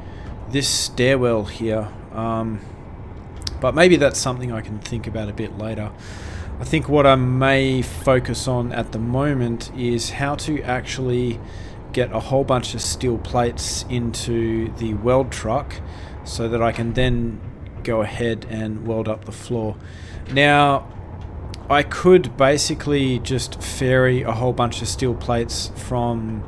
this stairwell here. But maybe that's something I can think about a bit later. I think what I may focus on at the moment is how to actually get a whole bunch of steel plates into the weld truck so that I can then go ahead and weld up the floor. Now, I could basically just ferry a whole bunch of steel plates from,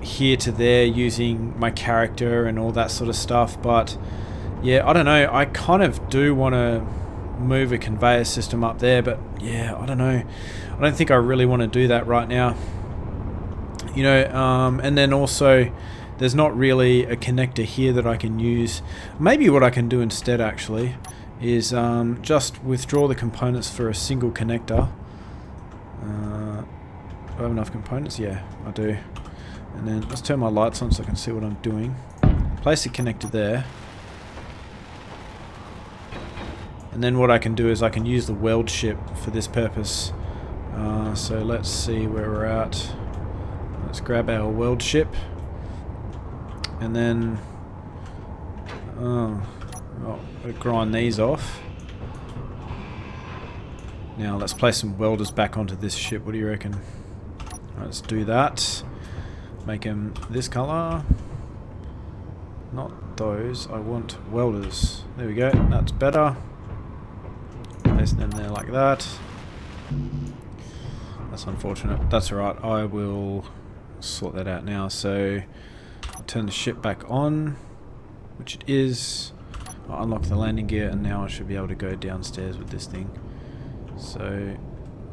here to there using my character and all that sort of stuff, but I don't know, I kind of do want to move a conveyor system up there, but I don't know, I don't think I really want to do that right now, and then also there's not really a connector here that I can use. Maybe what I can do instead actually is just withdraw the components for a single connector. Do I have enough components? Yeah, I do. And then let's turn my lights on so I can see what I'm doing. Place a connector there. And then what I can do is I can use the weld ship for this purpose. So let's see where we're at. Let's grab our weld ship. And then I'll grind these off. Now let's place some welders back onto this ship. What do you reckon? Let's do that. Make them this color. Not those. I want welders. There we go. That's better. Place them there like that. That's unfortunate. That's alright. I will sort that out now. So I'll turn the ship back on, which it is. I'll unlock the landing gear, and now I should be able to go downstairs with this thing. So,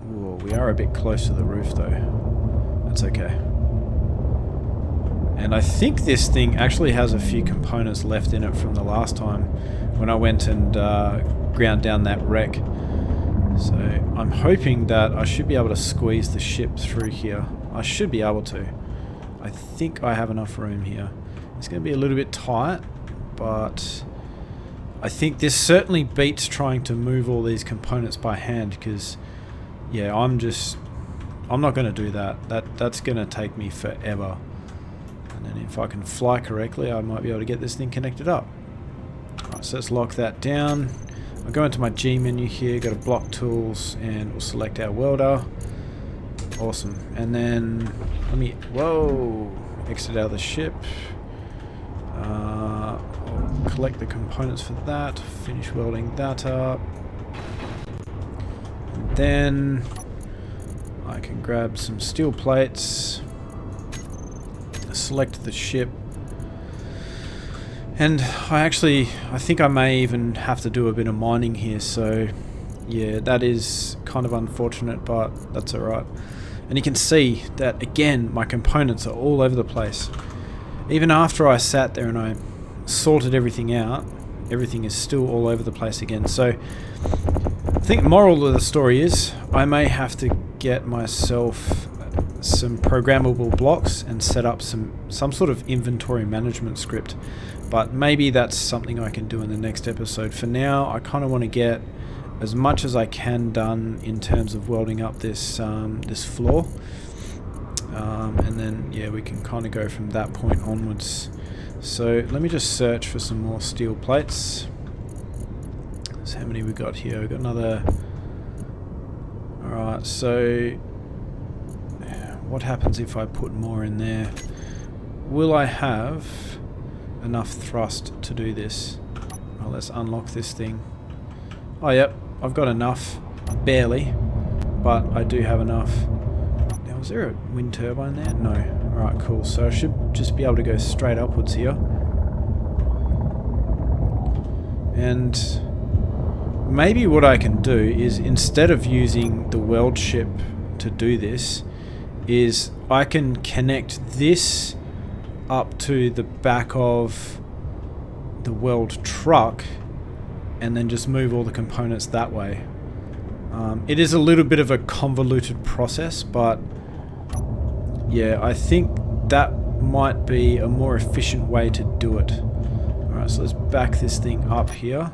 we are a bit close to the roof though. That's okay. And I think this thing actually has a few components left in it from the last time when I went and ground down that wreck. So I'm hoping that I should be able to squeeze the ship through here. I should be able to. I think I have enough room here. It's going to be a little bit tight, but I think this certainly beats trying to move all these components by hand, because I'm not going to do that. That's going to take me forever. And then if I can fly correctly, I might be able to get this thing connected up. Alright, so let's lock that down. I'll go into my G menu here, go to block tools, and we'll select our welder. Awesome. And then exit out of the ship. I'll collect the components for that, finish welding that up. And then I can grab some steel plates, select the ship, and I think I may even have to do a bit of mining here, so Yeah, that is kind of unfortunate, but that's alright. And you can see that, again, my components are all over the place. Even after I sat there and I sorted everything out, everything is still all over the place again. So I think the moral of the story is I may have to get myself some programmable blocks and set up some sort of inventory management script. But maybe that's something I can do in the next episode. For now, I kind of want to get as much as I can done in terms of welding up this this floor. And then, yeah, we can kind of go from that point onwards. So let me just search for some more steel plates. So how many we got here? We've got another... Alright, so what happens if I put more in there? Will I have enough thrust to do this? Well, let's unlock this thing. Oh, yep, I've got enough. Barely, but I do have enough. Now, is there a wind turbine there? No. Alright, cool. So I should just be able to go straight upwards here. And maybe what I can do is, instead of using the weld ship to do this, is I can connect this up to the back of the weld truck and then just move all the components that way. It is a little bit of a convoluted process, but yeah, I think that might be a more efficient way to do it. Alright, so let's back this thing up here.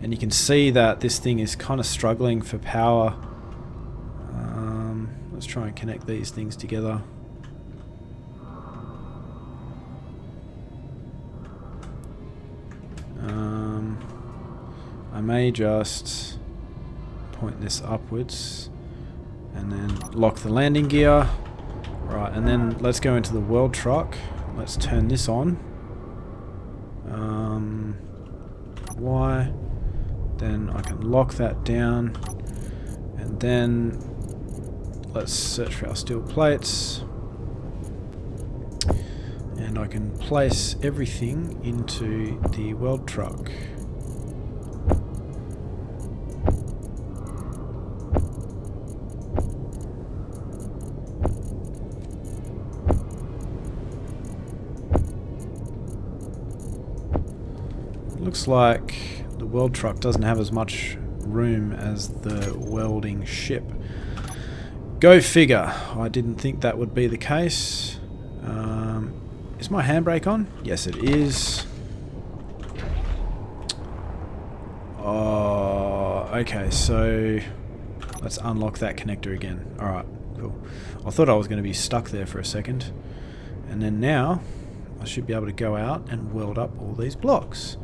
And you can see that this thing is kind of struggling for power. Let's try and connect these things together. I may just point this upwards and then lock the landing gear. Right, and then let's go into the weld truck. Let's turn this on. Y. Then I can lock that down. And then let's search for our steel plates. And I can place everything into the weld truck. Looks like the weld truck doesn't have as much room as the welding ship. Go figure. I didn't think that would be the case. Is my handbrake on? Yes, it is. Oh, okay, so let's unlock that connector again. Alright, cool. I thought I was going to be stuck there for a second. And then now, I should be able to go out and weld up all these blocks.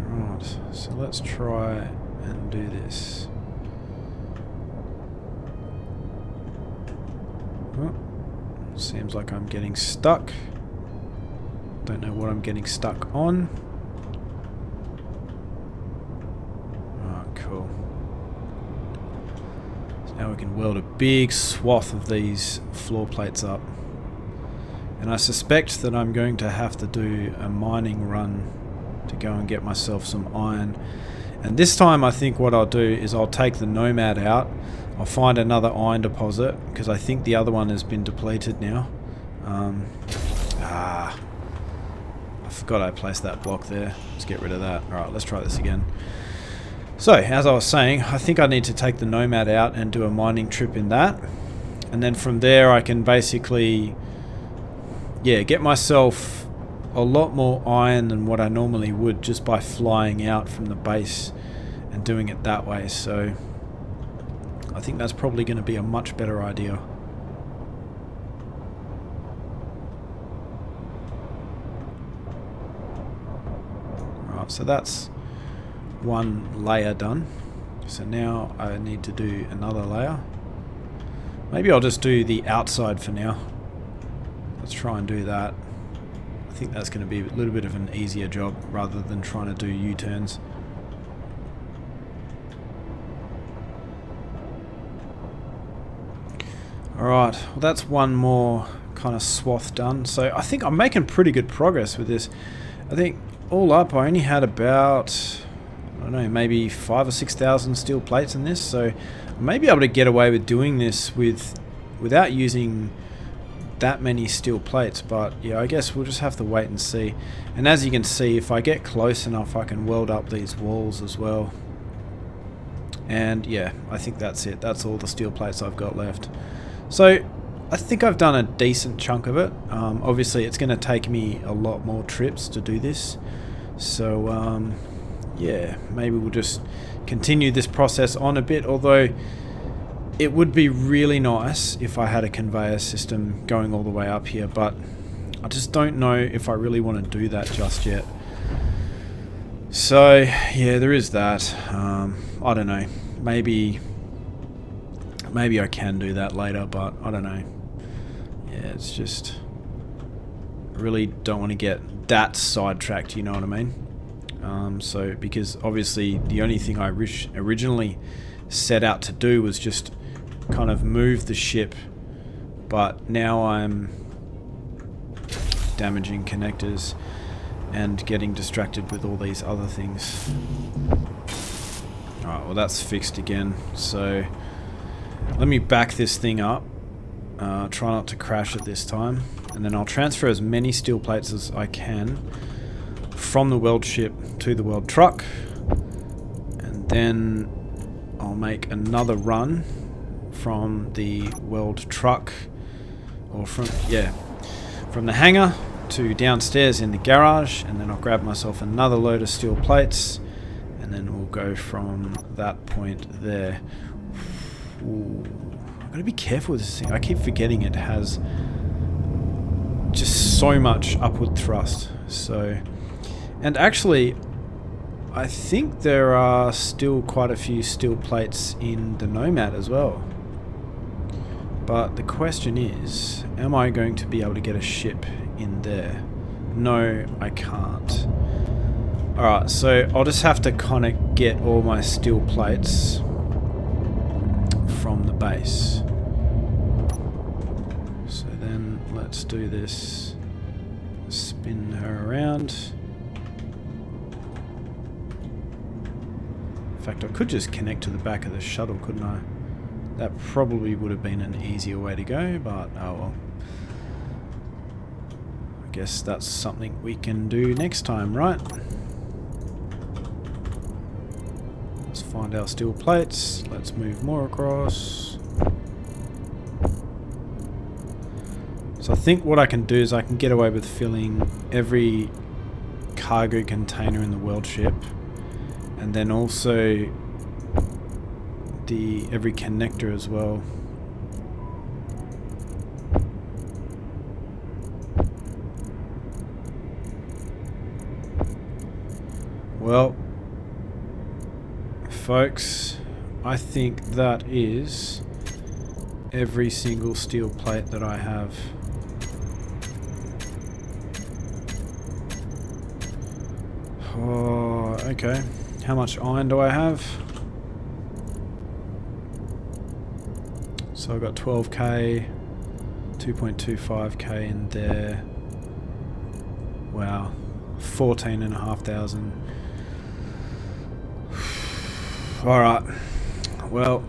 Right, so let's try and do this. Oh, seems like I'm getting stuck. Don't know what I'm getting stuck on. Oh, cool. So now we can weld a big swath of these floor plates up. And I suspect that I'm going to have to do a mining run to go and get myself some iron. And this time I think what I'll do is I'll take the Nomad out. I'll find another iron deposit because I think the other one has been depleted now. I forgot I placed that block there. Let's get rid of that. Alright, let's try this again. So, as I was saying, I think I need to take the Nomad out and do a mining trip in that. And then from there I can basically, yeah, get myself a lot more iron than what I normally would just by flying out from the base and doing it that way. So I think that's probably going to be a much better idea. Right, so that's one layer done. So now I need to do another layer. Maybe I'll just do the outside for now. Let's try and do that. I think that's going to be a little bit of an easier job rather than trying to do U-turns. Alright, well that's one more kind of swath done. So I think I'm making pretty good progress with this. I think all up I only had about, I don't know, maybe 5,000 or 6,000 steel plates in this. So I may be able to get away with doing this without using that many steel plates, but yeah, I guess we'll just have to wait and see. And as you can see, if I get close enough, I can weld up these walls as well. And yeah, I think that's it. That's all the steel plates I've got left. So I think I've done a decent chunk of it. Obviously it's going to take me a lot more trips to do this, so yeah, maybe we'll just continue this process on a bit, although it would be really nice if I had a conveyor system going all the way up here, but I just don't know if I really want to do that just yet. So yeah, there is that. I don't know. Maybe I can do that later, but I don't know. Yeah, it's just, I really don't want to get that sidetracked, you know what I mean? So because obviously the only thing I originally set out to do was just kind of move the ship, but now I'm damaging connectors and getting distracted with all these other things. Alright, well that's fixed again, so let me back this thing up, try not to crash it this time, and then I'll transfer as many steel plates as I can from the weld ship to the weld truck, and then I'll make another run from the weld truck, or from the hangar to downstairs in the garage, and then I'll grab myself another load of steel plates, and then we'll go from that point there. Ooh, I've got to be careful with this thing. I keep forgetting it has just so much upward thrust. So, and actually I think there are still quite a few steel plates in the Nomad as well. But the question is, am I going to be able to get a ship in there? No, I can't. Alright, so I'll just have to kind of get all my steel plates from the base. So then let's do this. Spin her around. In fact, I could just connect to the back of the shuttle, couldn't I? That probably would have been an easier way to go, but oh well. I guess that's something we can do next time, right? Let's find our steel plates. Let's move more across. So I think what I can do is I can get away with filling every cargo container in the weld ship, and then also every connector as well. Well, folks, I think that is every single steel plate that I have. Oh, okay. How much iron do I have? So I've got 12k, 2.25k in there. Wow, 14,500. Alright, well,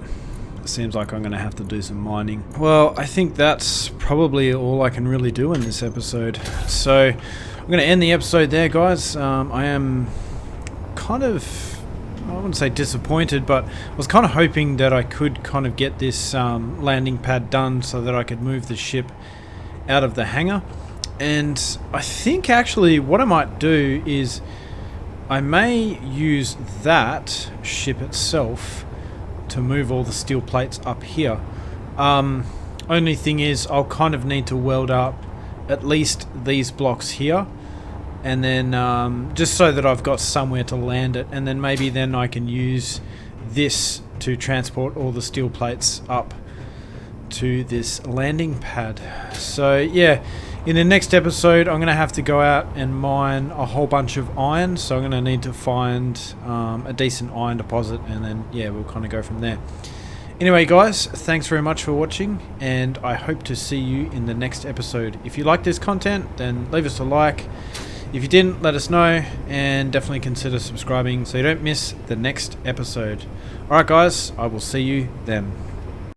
it seems like I'm going to have to do some mining. Well, I think that's probably all I can really do in this episode. So I'm going to end the episode there, guys. I am kind of, I wouldn't say disappointed, but I was kind of hoping that I could kind of get this landing pad done so that I could move the ship out of the hangar. And I think actually what I might do is I may use that ship itself to move all the steel plates up here. Only thing is I'll kind of need to weld up at least these blocks here, and then just so that I've got somewhere to land it, and then maybe then I can use this to transport all the steel plates up to this landing pad. So yeah, in the next episode I'm gonna have to go out and mine a whole bunch of iron, so I'm gonna need to find a decent iron deposit, and then yeah, we'll kind of go from there. Anyway, guys, thanks very much for watching, and I hope to see you in the next episode. If you like this content, then leave us a like. If you didn't, let us know, and definitely consider subscribing so you don't miss the next episode. Alright guys, I will see you then.